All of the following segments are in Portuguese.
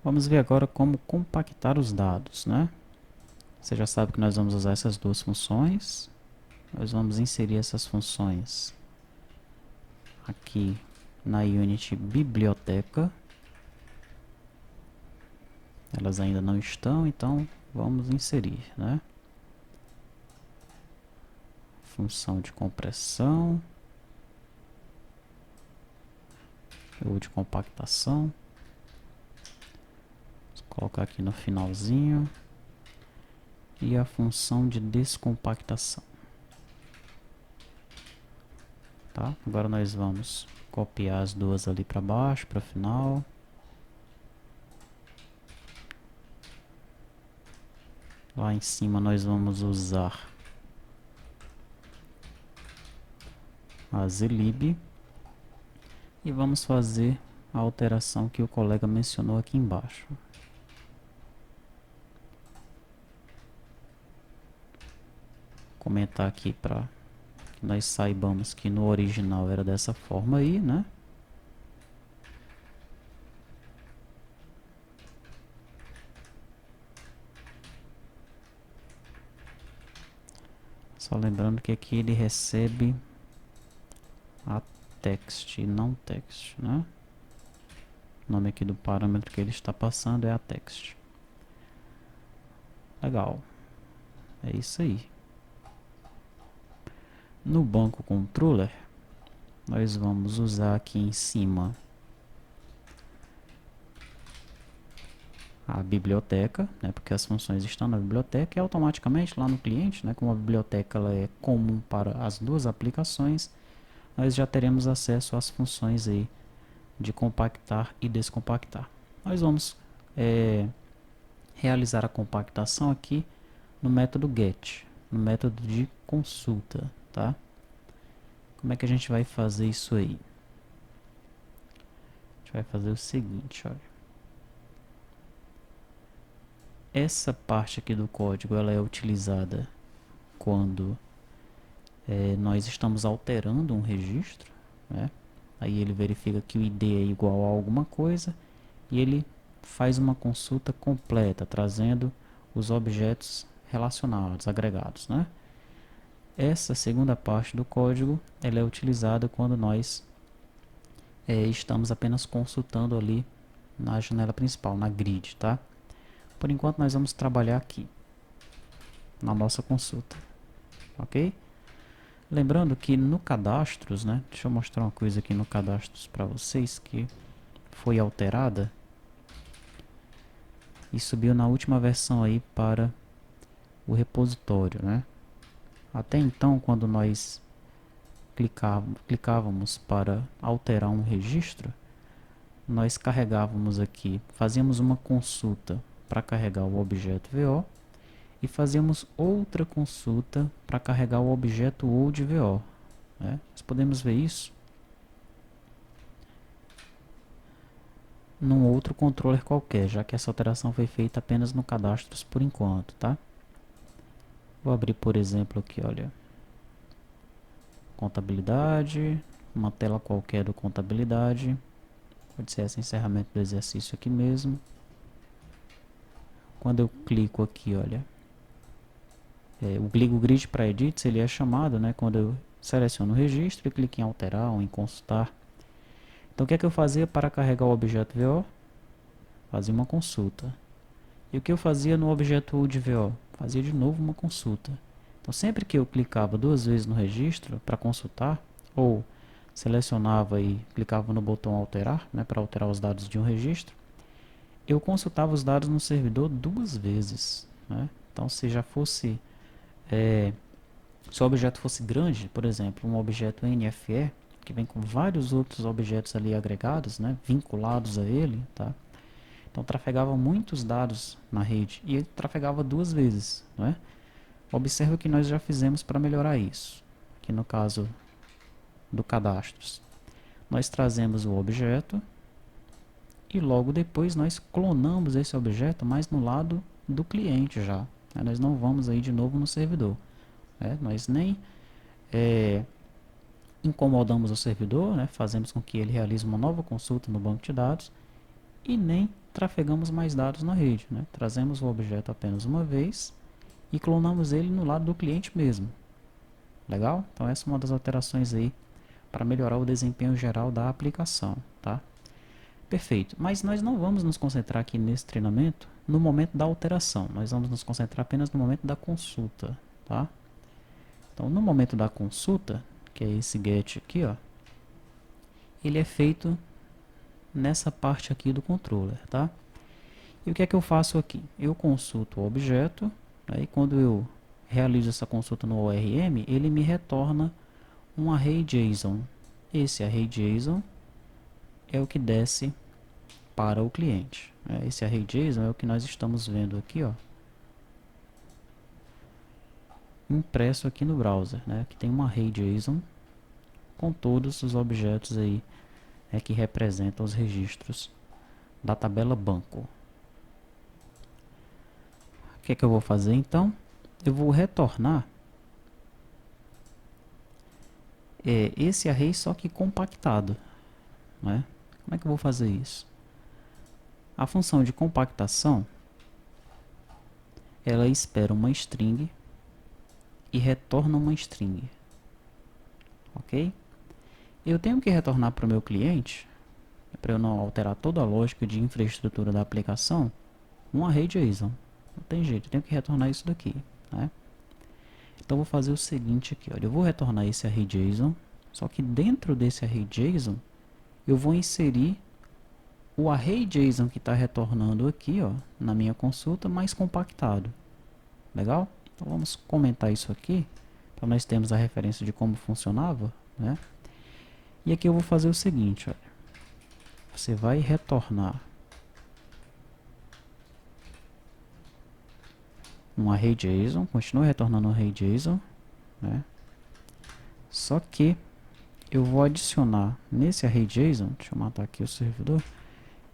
Vamos ver agora como compactar os dados, né? Você já sabe que nós vamos usar essas duas funções. Nós vamos inserir essas funções aqui na Unity Biblioteca. Elas ainda não estão, então vamos inserir, né? Função de compressão ou de compactação. Vou colocar aqui no finalzinho. E a função de descompactação. Tá? Agora nós vamos copiar as duas ali para baixo, para o final. Lá em cima nós vamos usar a zlib e vamos fazer a alteração que o colega mencionou aqui embaixo. Comentar aqui para que nós saibamos que no original era dessa forma aí, né? Só lembrando que aqui ele recebe a text e não text, né? O nome aqui do parâmetro que ele está passando é a text. Legal. É isso aí. No banco controller, nós vamos usar aqui em cima a biblioteca, né, porque as funções estão na biblioteca e automaticamente lá no cliente, né, como a biblioteca ela é comum para as duas aplicações, nós já teremos acesso às funções aí de compactar e descompactar. Nós vamos realizar a compactação aqui no método get, no método de consulta, tá? Como é que a gente vai fazer isso aí? A gente vai fazer o seguinte, olha. Essa parte aqui do código ela é utilizada quando nós estamos alterando um registro, né? Aí ele verifica que o ID é igual a alguma coisa e ele faz uma consulta completa, trazendo os objetos relacionados, agregados, né? Essa segunda parte do código ela é utilizada quando nós estamos apenas consultando ali na janela principal, na grid, tá? Por enquanto nós vamos trabalhar aqui na nossa consulta, ok? Lembrando que no cadastros, né? Deixa eu mostrar uma coisa aqui no cadastros para vocês que foi alterada e subiu na última versão aí para o repositório, né? Até então, quando nós clicávamos para alterar um registro, nós carregávamos aqui, fazíamos uma consulta para carregar o objeto VO e fazíamos outra consulta para carregar o objeto old VO, né? Nós podemos ver isso num outro controller qualquer, já que essa alteração foi feita apenas no cadastros por enquanto, tá? Vou abrir, por exemplo, aqui, olha, contabilidade, uma tela qualquer do contabilidade, pode ser esse encerramento do exercício aqui mesmo. Quando eu clico aqui, olha, o grid para edits ele é chamado, né, quando eu seleciono o registro e clico em alterar ou em consultar. Então o que é que eu fazia para carregar o objeto VO? Fazia uma consulta. E o que eu fazia no objeto old VO? Fazia de novo uma consulta. Então sempre que eu clicava duas vezes no registro para consultar, ou selecionava e clicava no botão alterar, né, para alterar os dados de um registro, eu consultava os dados no servidor duas vezes, né? Então se já fosse se o objeto fosse grande, por exemplo, um objeto NFE, que vem com vários outros objetos ali agregados, né, vinculados a ele, tá? Então trafegava muitos dados na rede e ele trafegava duas vezes, não é? Observe o que nós já fizemos para melhorar isso. Aqui no caso do cadastros, nós trazemos o objeto e logo depois nós clonamos esse objeto mais no lado do cliente já, né? Nós não vamos aí de novo no servidor, né? Nós nem incomodamos o servidor, né? Fazemos com que ele realize uma nova consulta no banco de dados e nem trafegamos mais dados na rede, né? Trazemos o objeto apenas uma vez e clonamos ele no lado do cliente mesmo. Legal? Então essa é uma das alterações aí para melhorar o desempenho geral da aplicação, tá? Perfeito, mas nós não vamos nos concentrar aqui nesse treinamento no momento da alteração, nós vamos nos concentrar apenas no momento da consulta, tá? Então no momento da consulta, que é esse get aqui, ó, ele é feito nessa parte aqui do controller, tá? E o que é que eu faço aqui? Eu consulto o objeto, aí quando eu realizo essa consulta no ORM, ele me retorna um array JSON. Esse array JSON é o que desce para o cliente. Esse array JSON é o que nós estamos vendo aqui, ó, impresso aqui no browser, né? Que tem um array JSON com todos os objetos aí que representam os registros da tabela banco. O que é que eu vou fazer então? Eu vou retornar esse array só que compactado, né? Como é que eu vou fazer isso? A função de compactação, ela espera uma string e retorna uma string, ok? Eu tenho que retornar para o meu cliente, para eu não alterar toda a lógica de infraestrutura da aplicação, um array JSON. Não tem jeito, eu tenho que retornar isso daqui, né? Então eu vou fazer o seguinte aqui, olha, eu vou retornar esse array JSON, só que dentro desse array JSON eu vou inserir o array JSON que está retornando aqui, ó, na minha consulta, mais compactado. Legal? Então vamos comentar isso aqui, para nós termos a referência de como funcionava, né? E aqui eu vou fazer o seguinte, olha, você vai retornar um array JSON, continua retornando um array JSON, né? Só que eu vou adicionar nesse array JSON, deixa eu matar aqui o servidor,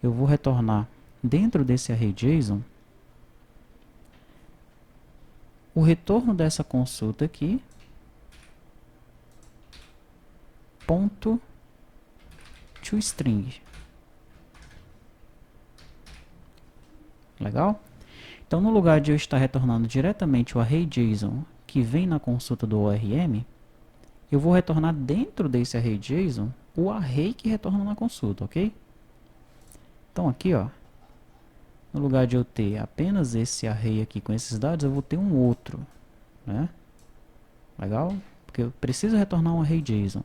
eu vou retornar dentro desse array JSON o retorno dessa consulta aqui, ponto toString. Legal? Então, no lugar de eu estar retornando diretamente o array JSON que vem na consulta do ORM, eu vou retornar dentro desse array JSON o array que retorna na consulta, ok? Então aqui, ó, no lugar de eu ter apenas esse array aqui com esses dados, eu vou ter um outro, né? Legal? Porque eu preciso retornar um array JSON.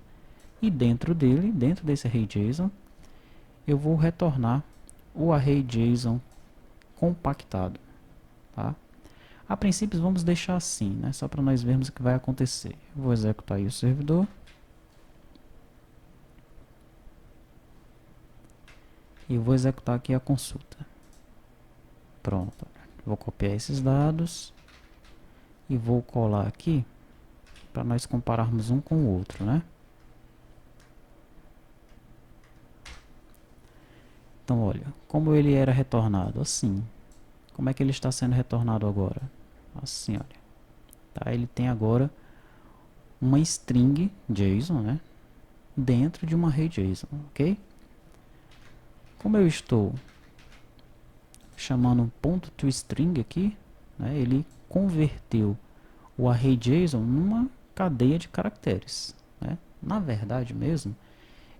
E dentro dele, dentro desse array JSON, eu vou retornar o array JSON compactado, tá? A princípio vamos deixar assim, né? Só para nós vermos o que vai acontecer. Eu vou executar aí o servidor. E vou executar aqui a consulta. Pronto. Vou copiar esses dados e vou colar aqui para nós compararmos um com o outro, né? Então, olha, como ele era retornado assim, como é que ele está sendo retornado agora? Assim, olha. Tá? Ele tem agora uma string JSON, né? Dentro de uma array JSON, ok? Como eu estou chamando um ponto toString aqui, né? Ele converteu o array JSON numa cadeia de caracteres, né? Na verdade mesmo,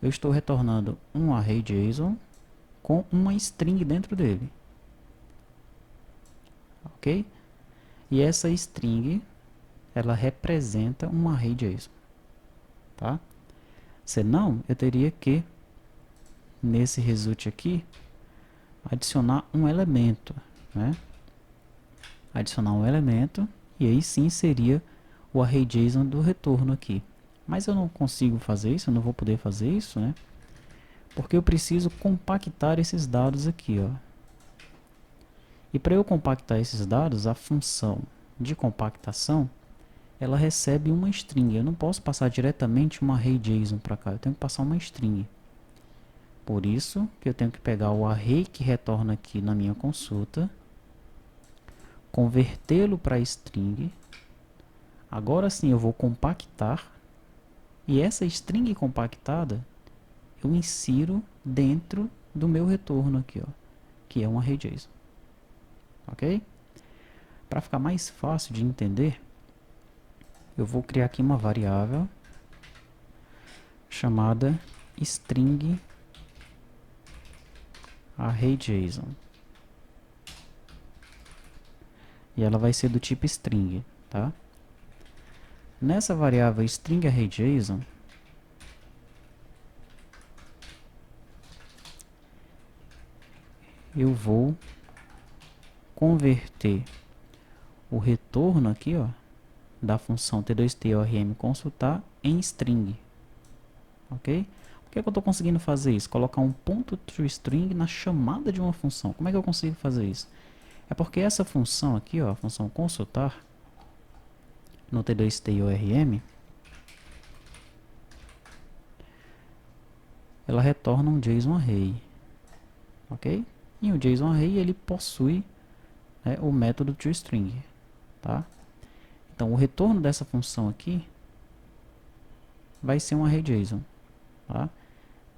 eu estou retornando um array JSON com uma string dentro dele, ok? E essa string, ela representa um array JSON, tá? Senão, eu teria que, nesse result aqui, adicionar um elemento, né? Adicionar um elemento, e aí sim seria o array JSON do retorno aqui. Mas eu não consigo fazer isso, eu não vou poder fazer isso, né? Porque eu preciso compactar esses dados aqui, ó. E para eu compactar esses dados, a função de compactação, ela recebe uma string. Eu não posso passar diretamente uma array JSON para cá, eu tenho que passar uma string. Por isso que eu tenho que pegar o array que retorna aqui na minha consulta, convertê-lo para string. Agora sim eu vou compactar, e essa string compactada eu insiro dentro do meu retorno aqui, ó, que é um array JSON. Ok? Para ficar mais fácil de entender, eu vou criar aqui uma variável chamada string array JSON. E ela vai ser do tipo string, tá? Nessa variável string array JSON, eu vou converter o retorno aqui, ó, da função t2torm consultar em string. Ok? Por que eu estou conseguindo fazer isso? Colocar um ponto toString na chamada de uma função. Como é que eu consigo fazer isso? É porque essa função aqui, ó, a função consultar, no t2torm, ela retorna um JSON array. Ok? E o JSON array, ele possui, né, o método toString. Tá? Então, o retorno dessa função aqui vai ser um array JSON. Tá?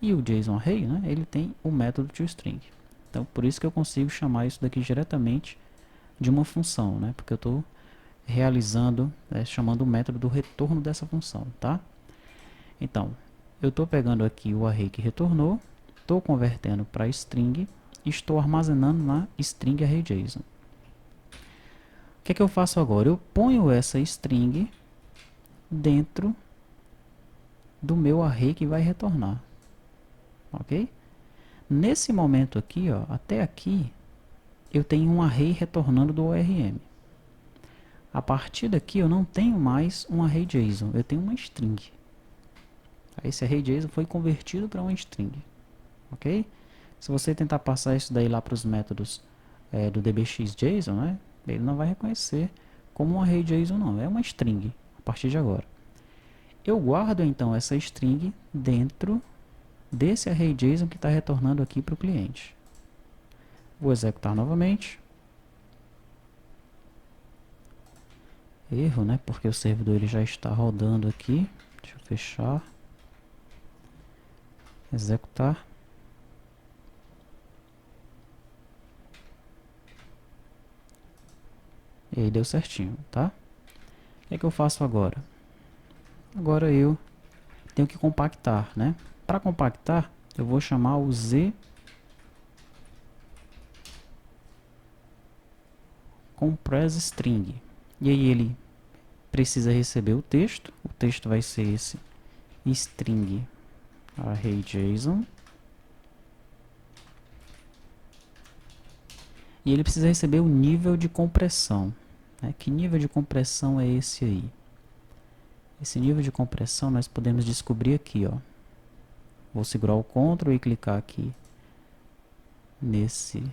E o JSON array, né, ele tem o método toString. Então, por isso que eu consigo chamar isso daqui diretamente de uma função, né? Porque eu estou realizando, chamando o método do retorno dessa função, tá? Então, eu estou pegando aqui o array que retornou, estou convertendo para string e estou armazenando na string array JSON. O que é que eu faço agora? Eu ponho essa string dentro do meu array que vai retornar. Ok? Nesse momento aqui, ó, até aqui, eu tenho um array retornando do ORM. A partir daqui eu não tenho mais um array JSON, eu tenho uma string. Esse array JSON foi convertido para uma string. Ok? Se você tentar passar isso daí lá para os métodos do dbx_json, né, ele não vai reconhecer como um array JSON não, é uma string a partir de agora. Eu guardo então essa string dentro desse array JSON que está retornando aqui para o cliente. Vou executar novamente. Erro, né? Porque o servidor ele já está rodando aqui. Deixa eu fechar. Executar. E aí deu certinho, tá? O que é que eu faço agora? Agora eu tenho que compactar, né? Para compactar, eu vou chamar o z compress string. E aí ele precisa receber o texto vai ser esse string array JSON. E ele precisa receber o nível de compressão. Né? Que nível de compressão é esse aí? Esse nível de compressão nós podemos descobrir aqui, ó. Vou segurar o Ctrl e clicar aqui nesse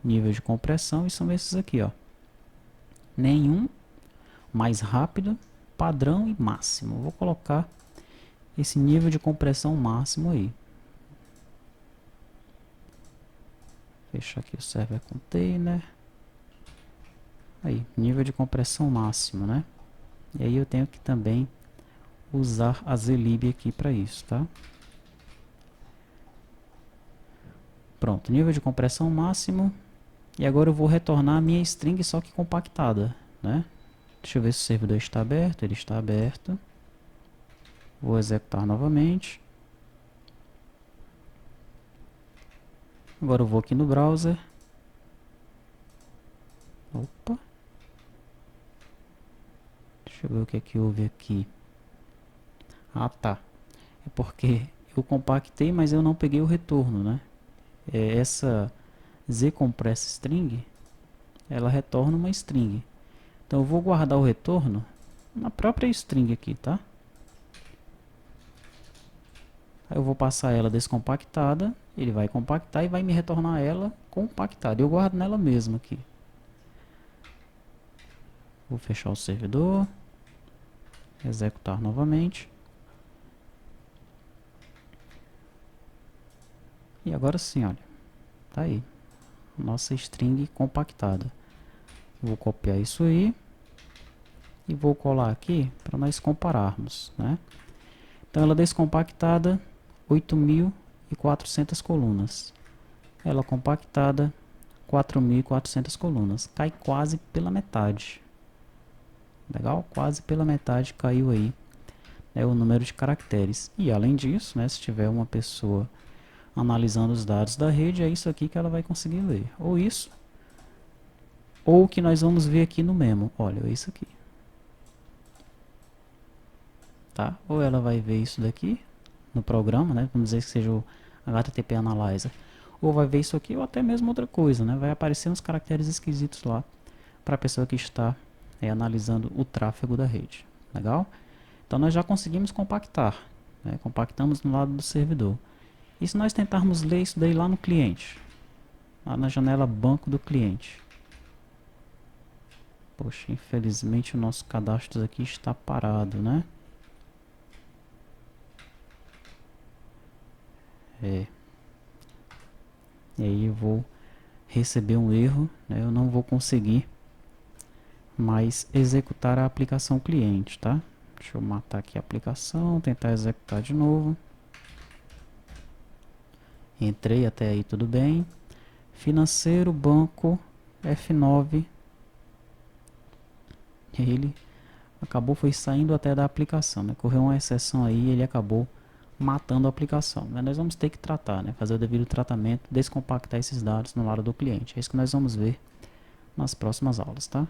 nível de compressão e são esses aqui, ó. Nenhum, mais rápido, padrão e máximo. Vou colocar esse nível de compressão máximo aí. Fechar aqui o server container. Aí, nível de compressão máximo, né? E aí eu tenho que também usar a zlib aqui para isso, tá? Pronto, nível de compressão máximo. E agora eu vou retornar a minha string só que compactada, né? Deixa eu ver se o servidor está aberto. Ele está aberto. Vou executar novamente. Agora eu vou aqui no browser. Opa. Deixa eu ver o que é que houve aqui. Ah, tá. É porque eu compactei, mas eu não peguei o retorno, né? Essa zcompressString, ela retorna uma string. Então eu vou guardar o retorno na própria string aqui, tá? Aí eu vou passar ela descompactada, ele vai compactar e vai me retornar ela compactada. Eu guardo nela mesma aqui. Vou fechar o servidor, executar novamente. E agora sim, olha, tá aí, nossa string compactada. Vou copiar isso aí e vou colar aqui para nós compararmos, né? Então ela descompactada, 8.400 colunas. Ela compactada, 4.400 colunas. Cai quase pela metade. Legal? Quase pela metade caiu aí, né, o número de caracteres. E além disso, né, se tiver uma pessoa analisando os dados da rede, é isso aqui que ela vai conseguir ler. Ou isso, ou o que nós vamos ver aqui no memo. Olha, é isso aqui. Tá? Ou ela vai ver isso daqui no programa, né? Vamos dizer que seja o HTTP Analyzer. Ou vai ver isso aqui, ou até mesmo outra coisa, né? Vai aparecer uns caracteres esquisitos lá para a pessoa que está analisando o tráfego da rede. Legal? Então nós já conseguimos compactar, né? Compactamos no lado do servidor. E se nós tentarmos ler isso daí lá no cliente? Lá na janela banco do cliente. Poxa, infelizmente o nosso cadastro aqui está parado, né? E aí eu vou receber um erro, né? Eu não vou conseguir mais executar a aplicação cliente, tá? Deixa eu matar aqui a aplicação, tentar executar de novo. Entrei até aí, tudo bem. Financeiro, banco, F9. Ele acabou foi saindo até da aplicação, né? Correu uma exceção aí, ele acabou matando a aplicação. Mas nós vamos ter que tratar, né? Fazer o devido tratamento, descompactar esses dados no lado do cliente. É isso que nós vamos ver nas próximas aulas, tá?